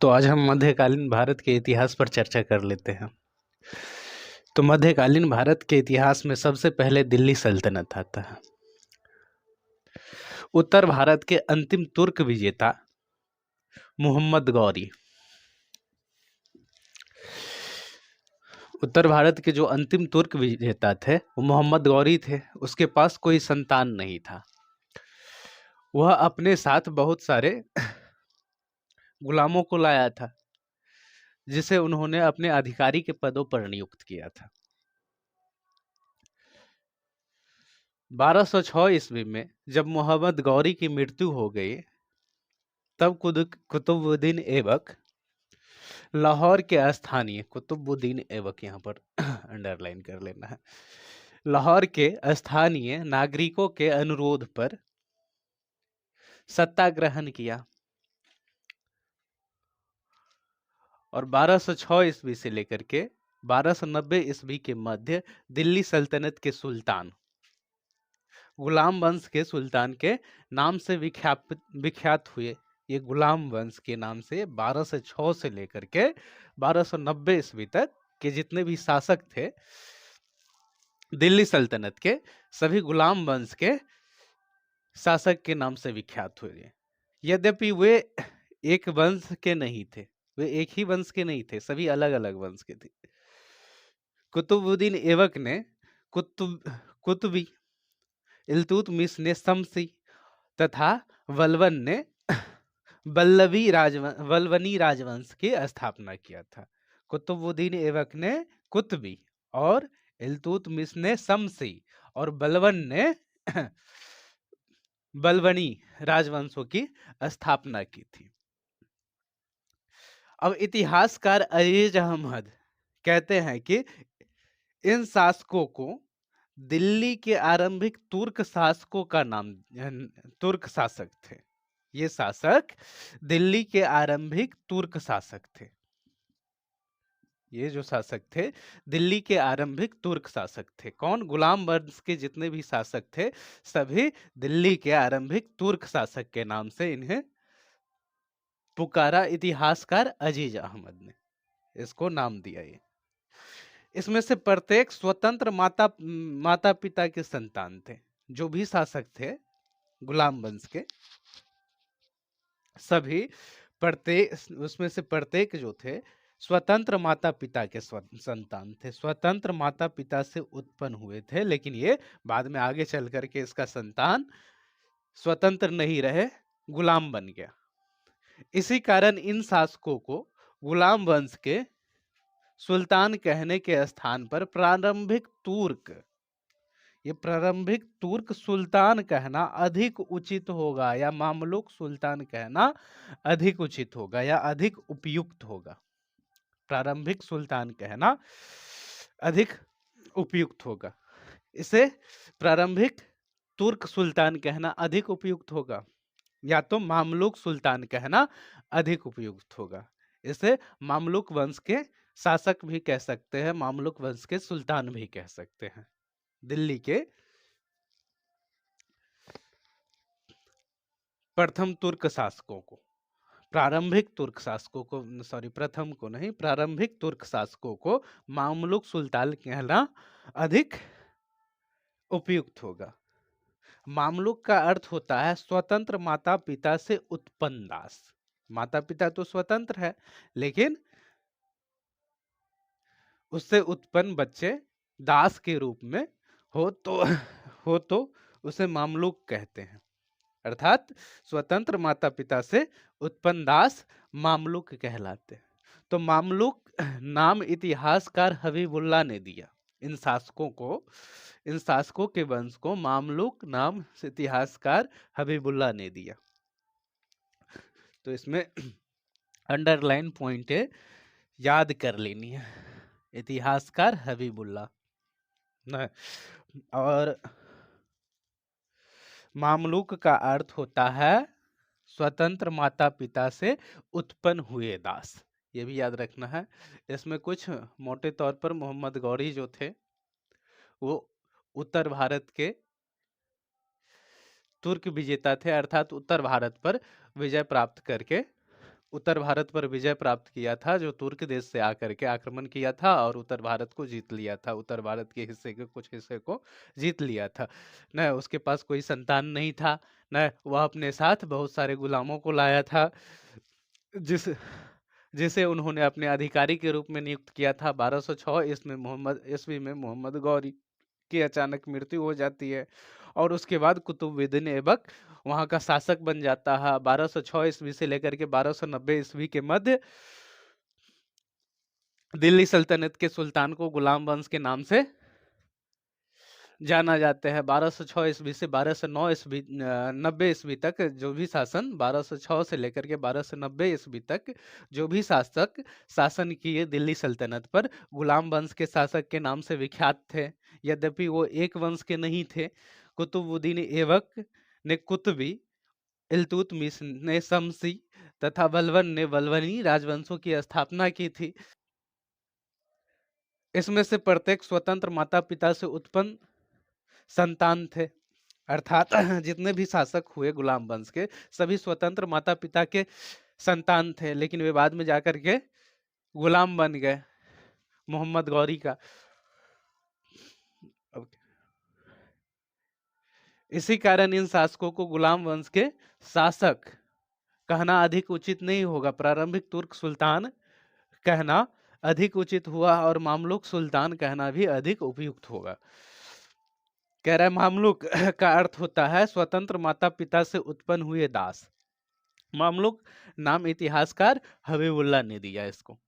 तो आज हम मध्यकालीन भारत के इतिहास पर चर्चा कर लेते हैं। तो मध्यकालीन भारत के इतिहास में सबसे पहले दिल्ली सल्तनत आता है। उत्तर भारत के अंतिम तुर्क विजेता मोहम्मद गौरी, उत्तर भारत के जो अंतिम तुर्क विजेता थे वो मोहम्मद गौरी थे। उसके पास कोई संतान नहीं था। वह अपने साथ बहुत सारे गुलामों को लाया था, जिसे उन्होंने अपने अधिकारी के पदों पर नियुक्त किया था। 1206 ईस्वी में जब मोहम्मद गौरी की मृत्यु हो गई, तब कुतुबुद्दीन ऐबक लाहौर के स्थानीय, कुतुबुद्दीन ऐबक यहाँ पर अंडरलाइन कर लेना है, लाहौर के स्थानीय नागरिकों के अनुरोध पर सत्याग्रहण किया और 1206 ईस्वी से लेकर के 1290 ईस्वी के मध्य दिल्ली सल्तनत के सुल्तान, गुलाम वंश के सुल्तान के नाम से विख्यात हुए। ये गुलाम वंश के नाम से 1206 से लेकर के 1290 ईस्वी तक के जितने भी शासक थे दिल्ली सल्तनत के, सभी गुलाम वंश के शासक के नाम से विख्यात हुए। यद्यपि वे एक वंश के नहीं थे, वे एक ही वंश के नहीं थे, सभी अलग अलग वंश के थे। कुतुबुद्दीन ऐबक ने कुतुबी, इल्तुतमिश ने शमसी तथा वल्वन ने वल्लवी राजवंश की स्थापना किया था। कुतुबुद्दीन ऐबक ने कुतबी और इल्तुतमिश ने शमसी और बलवन ने बलवनी राजवंशों की स्थापना की थी। अब इतिहासकार अजीज अहमद कहते हैं कि इन शासकों को दिल्ली के आरंभिक तुर्क शासकों का नाम, तुर्क शासक थे। ये शासक दिल्ली के आरंभिक तुर्क शासक थे। ये जो शासक थे दिल्ली के आरंभिक तुर्क शासक थे। कौन? गुलाम वंश के जितने भी शासक थे सभी दिल्ली के आरंभिक तुर्क शासक के नाम से इन्हें पुकारा इतिहासकार अजीज अहमद ने, इसको नाम दिया। ये इसमें से प्रत्येक स्वतंत्र माता पिता के संतान थे। जो भी शासक थे गुलाम वंश के, सभी प्रत्येक उसमें से प्रत्येक जो थे स्वतंत्र माता पिता के संतान थे, स्वतंत्र माता पिता से उत्पन्न हुए थे। लेकिन ये बाद में आगे चल करके इसका संतान स्वतंत्र नहीं रहे, गुलाम बन गया। इसी कारण इन शासकों को गुलाम वंश के सुल्तान कहने के स्थान पर प्रारंभिक तुर्क, ये प्रारंभिक तुर्क सुल्तान कहना अधिक उचित होगा, या मामलुक सुल्तान कहना अधिक उचित होगा या अधिक उपयुक्त होगा। प्रारंभिक सुल्तान कहना अधिक उपयुक्त होगा। इसे प्रारंभिक तुर्क सुल्तान कहना अधिक उपयुक्त होगा, या तो मामलुक सुल्तान कहना अधिक उपयुक्त होगा। इसे मामलुक वंश के शासक भी कह सकते हैं, मामलुक वंश के सुल्तान भी कह सकते हैं। दिल्ली के प्रथम तुर्क शासकों को, प्रारंभिक तुर्क शासकों को, सॉरी प्रथम को नहीं, प्रारंभिक तुर्क शासकों को मामलुक सुल्तान कहना अधिक उपयुक्त होगा। मामलुक का अर्थ होता है स्वतंत्र माता पिता से उत्पन्न दास। माता पिता तो स्वतंत्र है, लेकिन उससे उत्पन्न बच्चे दास के रूप में हो तो उसे मामलुक कहते हैं। अर्थात स्वतंत्र माता पिता से उत्पन्न दास मामलुक कहलाते हैं। तो मामलुक नाम इतिहासकार हबीबुल्लाह ने दिया इन शासकों को, इन शासकों के वंश को मामलुक नाम इतिहासकार हबीबुल्लाह ने दिया। तो इसमें अंडरलाइन पॉइंट है, याद कर लेनी है, इतिहासकार हबीबुल्लाह। और मामलुक का अर्थ होता है स्वतंत्र माता पिता से उत्पन्न हुए दास। ये भी याद रखना है। इसमें कुछ मोटे तौर पर मोहम्मद गौरी जो थे वो उत्तर भारत के तुर्क विजेता थे, अर्थात उत्तर भारत पर विजय प्राप्त करके उत्तर भारत पर विजय प्राप्त किया था, जो तुर्क देश से आकर के आक्रमण किया था और उत्तर भारत को जीत लिया था, उत्तर भारत के हिस्से के कुछ हिस्से को जीत लिया था। न उसके पास कोई संतान नहीं था, न वह अपने साथ बहुत सारे गुलामों को लाया था, जिस जिसे उन्होंने अपने अधिकारी के रूप में नियुक्त किया था। 1206 ईस्वी में मोहम्मद गौरी की अचानक मृत्यु हो जाती है और उसके बाद कुतुबुद्दीन ऐबक वहां का शासक बन जाता है। 1206 ईस्वी से लेकर के 1290 ईस्वी के मध्य दिल्ली सल्तनत के सुल्तान को गुलाम वंश के नाम से जाना जाते हैं। 1206 ईस्वी से 1209 ईस्वी 90 ईस्वी तक जो भी शासन 1206 से लेकर के 1290 ईस्वी तक जो भी शासक शासन किए दिल्ली सल्तनत पर, गुलाम वंश के शासक के नाम से विख्यात थे। यद्यपि वो एक वंश के नहीं थे। कुतुबुद्दीन ऐबक ने कुतुबी, इल्तुतमिश ने शमसी तथा बलबन ने बलबनी राजवंशों की स्थापना की थी। इसमें से प्रत्येक स्वतंत्र माता पिता से उत्पन्न संतान थे, अर्थात जितने भी शासक हुए गुलाम वंश के सभी स्वतंत्र माता पिता के संतान थे, लेकिन वे बाद में जाकर के गुलाम बन गए मोहम्मद गौरी का। इसी कारण इन शासकों को गुलाम वंश के शासक कहना अधिक उचित नहीं होगा। प्रारंभिक तुर्क सुल्तान कहना अधिक उचित हुआ और मामलुक सुल्तान कहना भी अधिक उपयुक्त होगा। कह रहा है मामलुक का अर्थ होता है स्वतंत्र माता पिता से उत्पन्न हुए दास। मामलुक नाम इतिहासकार हबीबुल्लाह ने दिया इसको।